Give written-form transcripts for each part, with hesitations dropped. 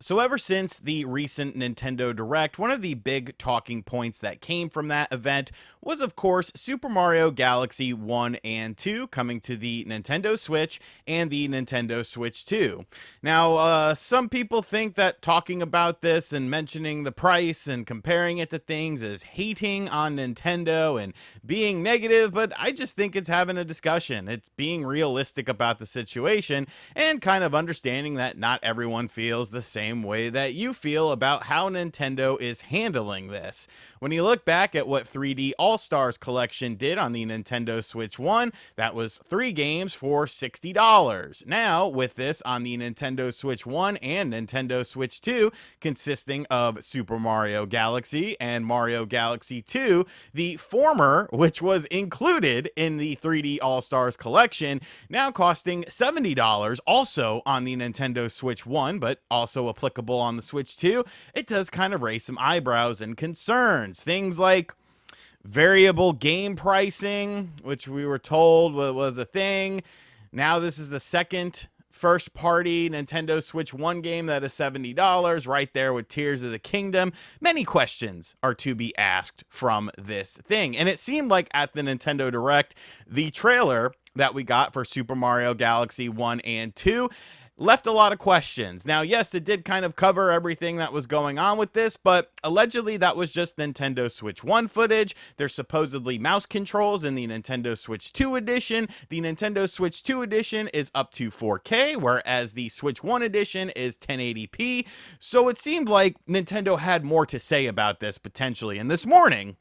So ever since the recent Nintendo Direct, one of the big talking points that came from that event was, of course, Super Mario Galaxy 1 and 2 coming to the Nintendo Switch and the Nintendo Switch 2. Now, some people think that talking about this and mentioning the price and comparing it to things is hating on Nintendo and being negative, but I just think it's having a discussion. It's being realistic about the situation and kind of understanding that not everyone feels the same way that you feel about how Nintendo is handling this. When you look back at what 3D All-Stars Collection did on the Nintendo Switch 1, that was 3 games for $60. Now, with this on the Nintendo Switch 1 and Nintendo Switch 2, consisting of Super Mario Galaxy and Mario Galaxy 2, the former, which was included in the 3D All-Stars Collection, now costing $70, also on the Nintendo Switch 1, but also applicable on the Switch 2, it does kind of raise some eyebrows and concerns. Things like variable game pricing, which we were told was a thing. Now this is the second first-party Nintendo Switch 1 game that is $70, right there with Tears of the Kingdom. Many questions are to be asked from this thing. And it seemed like at the Nintendo Direct, the trailer that we got for Super Mario Galaxy 1 and 2 left a lot of questions. Now, yes, it did kind of cover everything that was going on with this, but allegedly that was just Nintendo Switch 1 footage. There's supposedly mouse controls in the Nintendo Switch 2 edition. The Nintendo Switch 2 edition is up to 4K, whereas the Switch 1 edition is 1080p. So it seemed like Nintendo had more to say about this potentially. And this morning,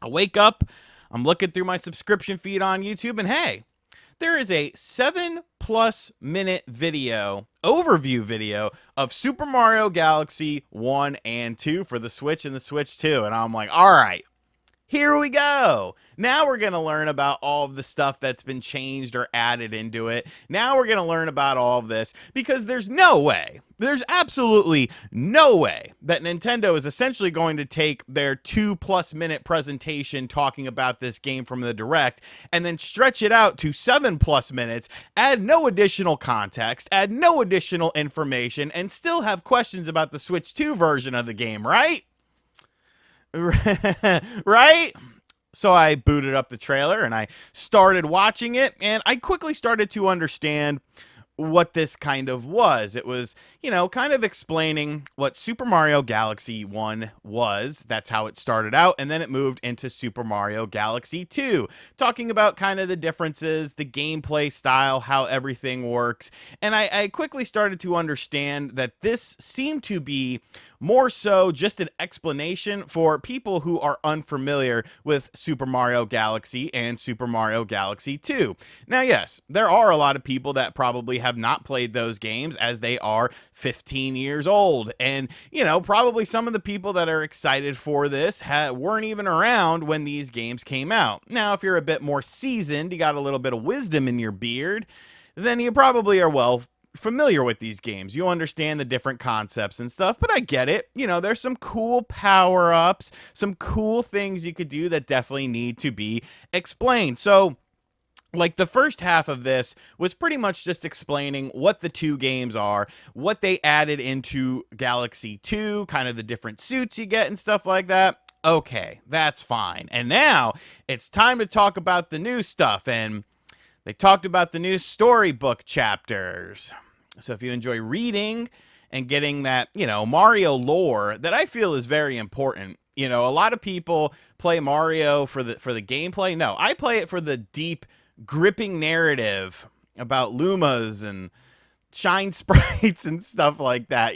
I wake up, I'm looking through my subscription feed on YouTube, and hey, there is a 7+ minute video, overview video of Super Mario Galaxy 1 and 2 for the Switch and the Switch 2. And I'm like, all right, here we go. Now we're going to learn about all of the stuff that's been changed or added into it. Now we're going to learn about all of this because there's absolutely no way that Nintendo is essentially going to take their 2+ minute presentation talking about this game from the Direct and then stretch it out to 7+ minutes, add no additional context, add no additional information, and still have questions about the Switch 2 version of the game, right? Right? So I booted up the trailer and I started watching it, and I quickly started to understand what this kind of was. It was, kind of explaining what Super Mario Galaxy 1 was. That's how it started out. And then it moved into Super Mario Galaxy 2, talking about kind of the differences, the gameplay style, how everything works. And I quickly started to understand that this seemed to be more so just an explanation for people who are unfamiliar with Super Mario Galaxy and Super Mario Galaxy 2. Now, yes, there are a lot of people that probably have not played those games as they are 15 years old. And, probably some of the people that are excited for this weren't even around when these games came out. Now, if you're a bit more seasoned, you got a little bit of wisdom in your beard, then you probably are familiar with these games. You understand the different concepts and stuff, but I get it. There's some cool power-ups, some cool things you could do that definitely need to be explained. So, the first half of this was pretty much just explaining what the two games are, what they added into Galaxy 2, kind of the different suits you get and stuff like that. Okay, that's fine. And now it's time to talk about the new stuff, and they talked about the new storybook chapters. So if you enjoy reading and getting that, Mario lore that I feel is very important. A lot of people play Mario for the gameplay. No, I play it for the deep, gripping narrative about Lumas and shine sprites and stuff like that.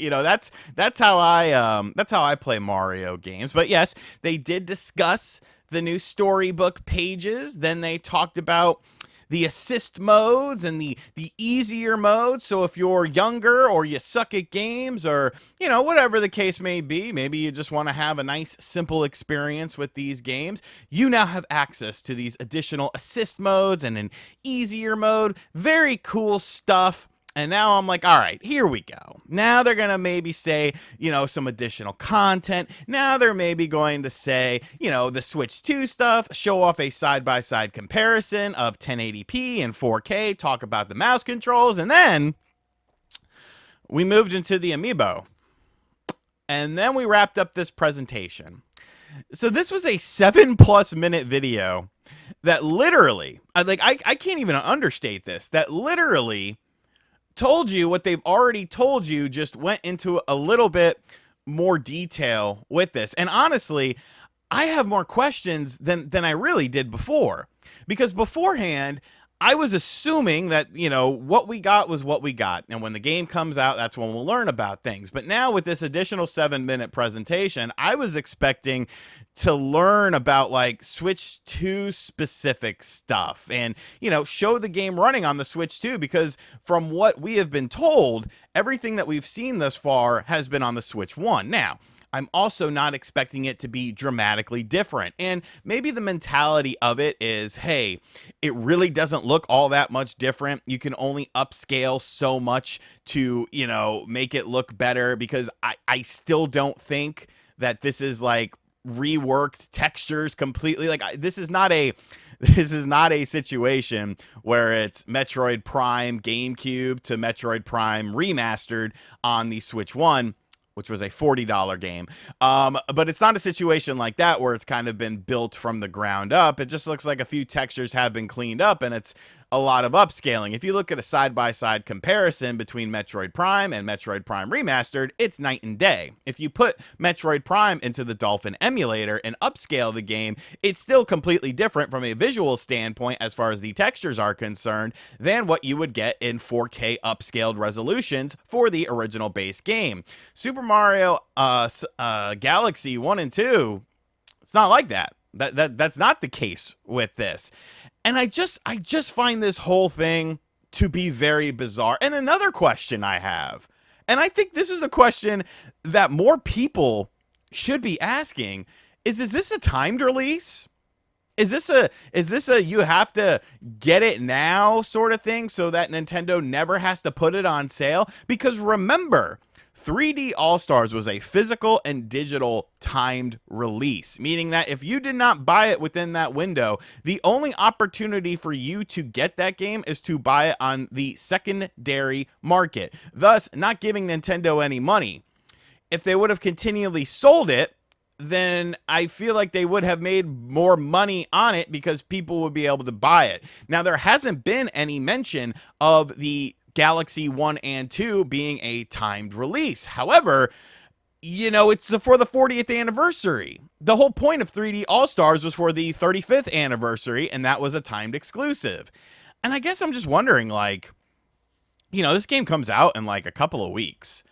That's how I play Mario games. But yes, they did discuss the new storybook pages. Then they talked about the assist modes and the easier modes. So if you're younger or you suck at games or, whatever the case may be, maybe you just want to have a nice, simple experience with these games, you now have access to these additional assist modes and an easier mode. Very cool stuff. And now I'm like, all right, here we go. Now they're going to maybe say, some additional content. Now they're maybe going to say, the Switch 2 stuff, show off a side-by-side comparison of 1080p and 4K, talk about the mouse controls, and then we moved into the Amiibo. And then we wrapped up this presentation. So this was a 7+ minute video that literally, I can't even understate this, that literally told you what they've already told you, just went into a little bit more detail with this. And honestly, I have more questions than I really did before, because beforehand I was assuming that, what we got was what we got. And when the game comes out, that's when we'll learn about things. But now with this additional 7-minute presentation, I was expecting to learn about like Switch 2 specific stuff and, show the game running on the Switch 2, because from what we have been told, everything that we've seen thus far has been on the Switch 1. Now, I'm also not expecting it to be dramatically different. And maybe the mentality of it is, hey, it really doesn't look all that much different. You can only upscale so much to, make it look better, because I still don't think that this is like reworked textures completely. Like this is not a situation where it's Metroid Prime GameCube to Metroid Prime Remastered on the Switch 1, which was a $40 game. But it's not a situation like that where it's kind of been built from the ground up. It just looks like a few textures have been cleaned up, and it's a lot of upscaling. If you look at a side-by-side comparison between Metroid Prime and Metroid Prime Remastered, it's night and day. If you put Metroid Prime into the Dolphin emulator and upscale the game, it's still completely different from a visual standpoint as far as the textures are concerned than what you would get in 4K upscaled resolutions for the original base game. Super Mario Galaxy 1 and 2, it's not like that. That's not the case with this. And I just find this whole thing to be very bizarre. And another question I have, and I think this is a question that more people should be asking, is this a timed release? Is this a you have to get it now sort of thing so that Nintendo never has to put it on sale? Because remember, 3D All-Stars was a physical and digital timed release, meaning that if you did not buy it within that window, the only opportunity for you to get that game is to buy it on the secondary market, thus not giving Nintendo any money. If they would have continually sold it, then I feel like they would have made more money on it because people would be able to buy it. Now, there hasn't been any mention of the Galaxy 1 and 2 being a timed release. However, it's for the 40th anniversary. The whole point of 3D All-Stars was for the 35th anniversary, and that was a timed exclusive. And I guess I'm just wondering, this game comes out in like a couple of weeks.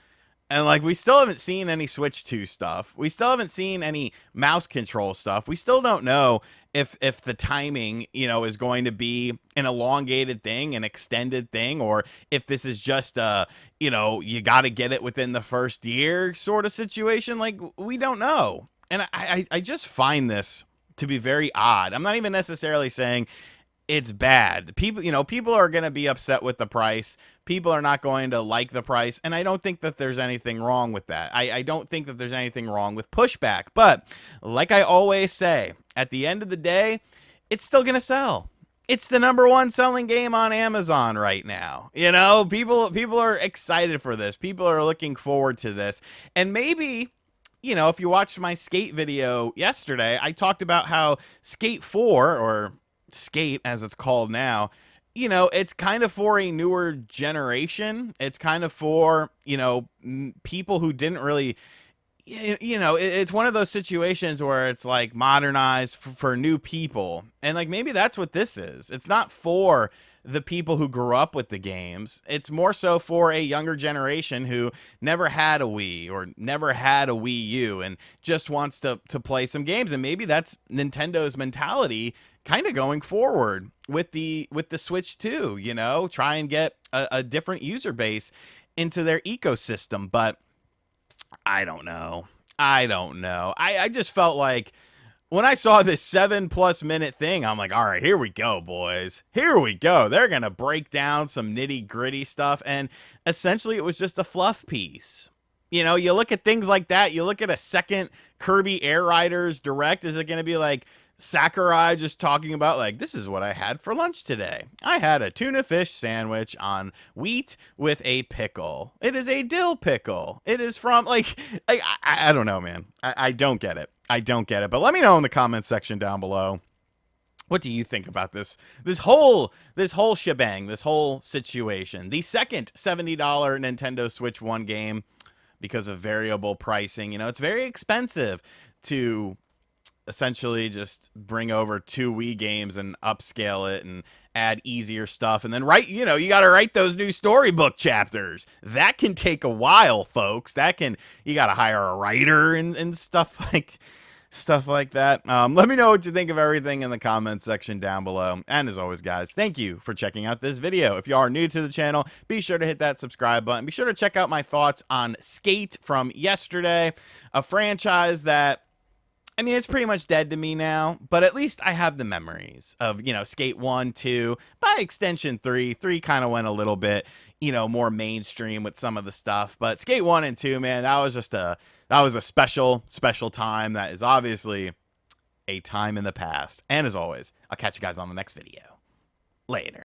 And like, we still haven't seen any Switch 2 stuff. We still haven't seen any mouse control stuff. We still don't know if the timing, is going to be an elongated thing, an extended thing, or if this is just you got to get it within the first year sort of situation. Like, we don't know. And I just find this to be very odd. I'm not even necessarily saying it's bad. People are going to be upset with the price. People are not going to like the price. And I don't think that there's anything wrong with that. I don't think that there's anything wrong with pushback. But like I always say, at the end of the day, it's still going to sell. It's the #1 selling game on Amazon right now. People are excited for this. People are looking forward to this. And maybe, if you watched my Skate video yesterday, I talked about how Skate 4, or Skate as it's called now, it's kind of for a newer generation. It's kind of for, people who didn't really, it's one of those situations where it's like modernized for new people. And like, maybe that's what this is. It's not for the people who grew up with the games. It's more so for a younger generation who never had a Wii or never had a Wii U and just wants to play some games. And maybe that's Nintendo's mentality kind of going forward with the Switch 2, try and get a different user base into their ecosystem. But I don't know. I just felt like when I saw this 7+ minute thing, I'm like, all right, here we go, boys. Here we go. They're going to break down some nitty gritty stuff. And essentially it was just a fluff piece. You look at things like that. You look at a second Kirby Air Riders Direct. Is it going to be like Sakurai just talking about, like, this is what I had for lunch today. I had a tuna fish sandwich on wheat with a pickle. It is a dill pickle. It is from, like I don't know, man. I don't get it. I don't get it. But let me know in the comments section down below. What do you think about this whole shebang, this whole situation? The second $70 Nintendo Switch 1 game, because of variable pricing. You know, it's very expensive to essentially just bring over 2 Wii games and upscale it and add easier stuff, and then you got to write those new storybook chapters. That can take a while, folks. You got to hire a writer and stuff like that. Let me know what you think of everything in the comments section down below. And as always, guys, thank you for checking out this video. If you are new to the channel, be sure to hit that subscribe button. Be sure to check out my thoughts on Skate from yesterday, a franchise that, I mean, it's pretty much dead to me now, but at least I have the memories of, Skate 1, 2, by extension 3. 3 kind of went a little bit, more mainstream with some of the stuff, but Skate 1 and 2, man, that was a special time. That is obviously a time in the past. And as always, I'll catch you guys on the next video. Later.